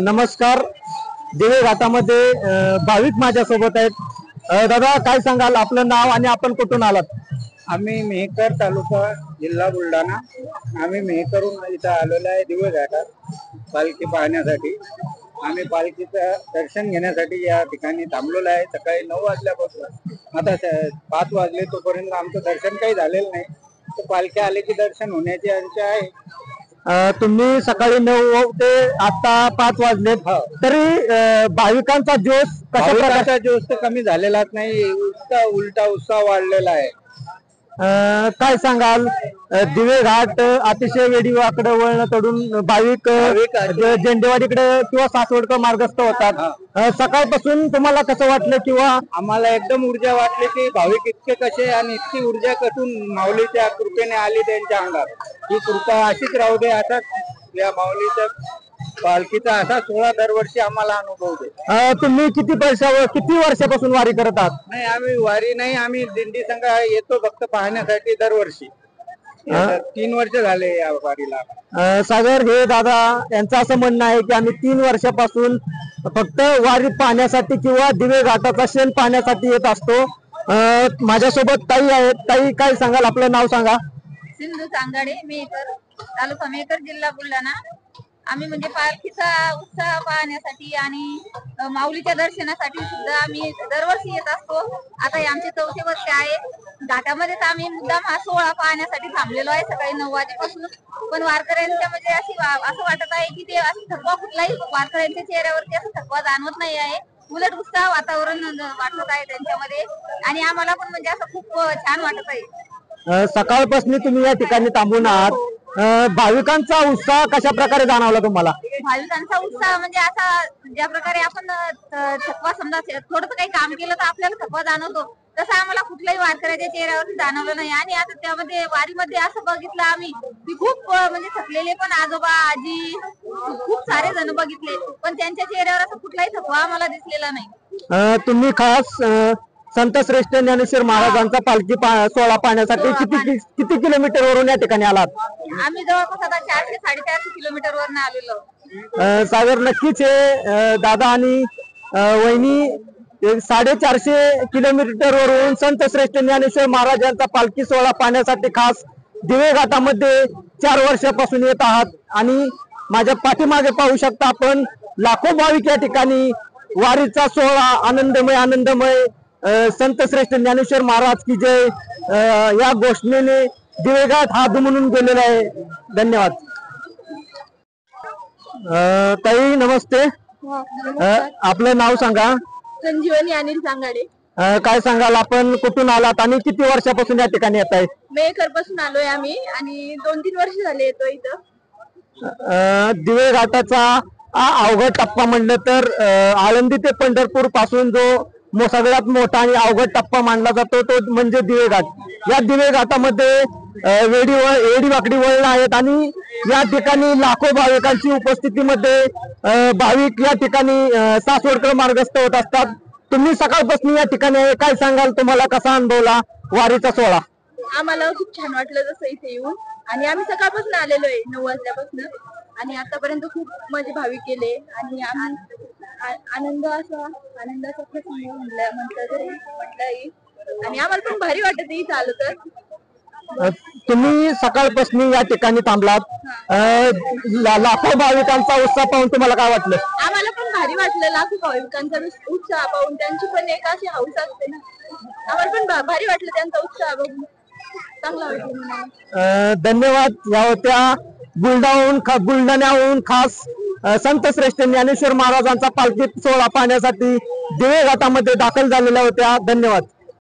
नमस्कार. दिवे घाटामध्ये भाविक माझ्यासोबत आहेत. दादा काय सांगाल, आपलं नाव आणि आपण कुठून आलात? आम्ही मेहकर तालुका जिल्हा बुलढाणा. आम्ही मेहकरून इथं आलेलो आहे दिवे घाटात पालखी पाहण्यासाठी. आम्ही पालखीचं दर्शन घेण्यासाठी या ठिकाणी थांबलेलो आहे. सकाळी 9 वाजल्यापासून आता 5 वाजले, तोपर्यंत आमचं दर्शन काही झालेलं नाही. तर पालखी आले की दर्शन होण्याची इच्छा आहे. तुम्ही सकाळी 9 ते आता 5 वाजले, तरी भाविकांचा जोश कशा प्रकारचा? जोश तर कमी झालेलाच नाही, उलटा उत्साह वाढलेला आहे. काय सांगाल, दिवे घाट अतिशय वेडीवाकडे वळण तोडून भाविक झेंडेवाडीकडे किंवा सासवडकर मार्गस्थ होतात. सकाळपासून तुम्हाला कसं वाटलं किंवा? आम्हाला एकदम ऊर्जा वाटली की भाविक इतके कसे आणि इतकी ऊर्जा कसून माऊलीच्या कृपेने आली त्यांच्या अंगात. ही कृपा अशीच राहू दे. असाच या माऊलीच्या पालखीचा असा सोहळा दरवर्षी आम्हाला अनुभव दे. तुम्ही किती वर्षापासून वारी करत आहात? नाही, आम्ही वारी नाही, आम्ही दिंडी संघ येतो फक्त पाहण्यासाठी दरवर्षी. 3 वर्ष झाले या वारीला. सागर, हे दादा यांचं असं म्हणणं आहे की आम्ही 3 वर्षापासून फक्त वारी पाहण्यासाठी किंवा दिवे घाटाचा क्षण पाहण्यासाठी येत असतो. माझ्यासोबत ताई आहेत. ताई काय सांगाल, आपलं नाव सांगा. सिंधू सांगाडे, मेहकर तालुका मेहकर जिल्हा बुलढाणा. आम्ही म्हणजे पालखीचा उत्साह पाहण्यासाठी आणि माऊलीच्या दर्शनासाठी सुद्धा आम्ही दरवर्षी येत असतो. आता आमचे 4थे वर्ष आहे. घाटामध्येच आम्ही मुद्दाम हा सोहळा पाहण्यासाठी थांबलेलो आहे सकाळी 9 वाजेपासून. पण वारकऱ्यांच्या म्हणजे असं वाटत आहे की ते असं थकवा, कुठलाही वारकऱ्यांच्या चेहऱ्यावरती असं थकवा जाणवत नाही आहे. उलट उत्साह वातावरण वाटत आहे त्यांच्यामध्ये आणि आम्हाला पण म्हणजे असं खूप छान वाटत आहे. सकाळपासून तुम्ही या ठिकाणी थांबून आहात. भाविकांचा उत्साह कशा प्रकारे जाणवला तुम्हाला? भाविकांचा उत्साह म्हणजे असा, ज्या प्रकारे आपण थकवा, समजा थोडस काही काम केलं तर आपल्याला थकवा जाणवतो, तसं आम्हाला कुठल्याही वारकऱ्याच्या चेहऱ्यावरती जाणवलं नाही. आणि आता त्यामध्ये वारीमध्ये असं बघितलं आम्ही की खूप म्हणजे थकलेले पण आजोबा, आजी, खूप सारे जण बघितले, पण त्यांच्या चेहऱ्यावर असं कुठलाही थकवा आम्हाला दिसलेला नाही. तुम्ही खास संत श्रेष्ठ ज्ञानेश्वर महाराजांचा पालखी सोहळा पाहण्यासाठी किती किलोमीटर वरून या ठिकाणी आलात? आम्ही जवळपास आता 400-450 किलोमीटर वरून आलेलो. सागर, नक्कीच हे दादा आणि वहिनी 450 किलोमीटर वरून संत श्रेष्ठ ज्ञानेश्वर महाराजांचा पालखी सोहळा पाहण्यासाठी खास दिवे घाटामध्ये 4 वर्षापासून येत आहात. आणि माझ्या पाठीमागे पाहू शकता आपण, लाखो भाविक या ठिकाणी वारीचा सोहळा आनंदमय संत श्रेष्ठ ज्ञानेश्वर महाराज की जय या घोषणेने दिवेघाट हा दुमडून गेलेला आहे. धन्यवाद. ताई नमस्ते. आपलं नाव सांगा. संजीवनी अनिल सांगाडे. काय सांगाल, आपण कुठून आलात आणि किती वर्षापासून या ठिकाणी येत आहे? मेहकर पासून आलोय आम्ही आणि 2-3 वर्ष झाले येतो इथं. दिवे घाटाचा अवघड टप्पा म्हणलं तर आळंदी ते पंढरपूर पासून जो सगळ्यात मोठा आणि अवघड टप्पा मानला जातो तो म्हणजे दिवे घाट. या दिवे घाटामध्ये वेडी वाकडी वळण आहेत आणि या ठिकाणी लाखो भाविकांची उपस्थितीमध्ये भाविक या ठिकाणी सासवडकर मार्गस्थ होत असतात. तुम्ही सकाळपासून या ठिकाणी काय सांगाल, तुम्हाला कसा अनुभवला वारीचा सोहळा? आम्हाला खूप छान वाटलं जसं इथे येऊन. आणि आम्ही सकाळपासून आलेलो आहे 9 वाजल्यापासून आणि आतापर्यंत खूप म्हणजे भाविक गेले आणि आनंदाचा प्रसंग म्हटलं येईल. आणि आम्हाला पण भारी वाटत इथं आलो तर. तुम्ही सकाळपासून या ठिकाणी थांबलात. लाखो भाविकांचा उत्साह पाहून तुम्हाला काय वाटलं? आम्हाला पण भारी वाटलं. लाखो भाविकांचा उत्साह पाहून त्यांची पण एक अशी हौस असते ना, आम्हाला पण भारी वाटलं त्यांचा उत्साह बघून. चांगला वाटलं. धन्यवाद. या होत्या बुलढाण्याहून खास संत श्रेष्ठ ज्ञानेश्वर महाराजांचा पालखी सोहळा पाहण्यासाठी दिवे घाटामध्ये दाखल झालेल्या होत्या. धन्यवाद.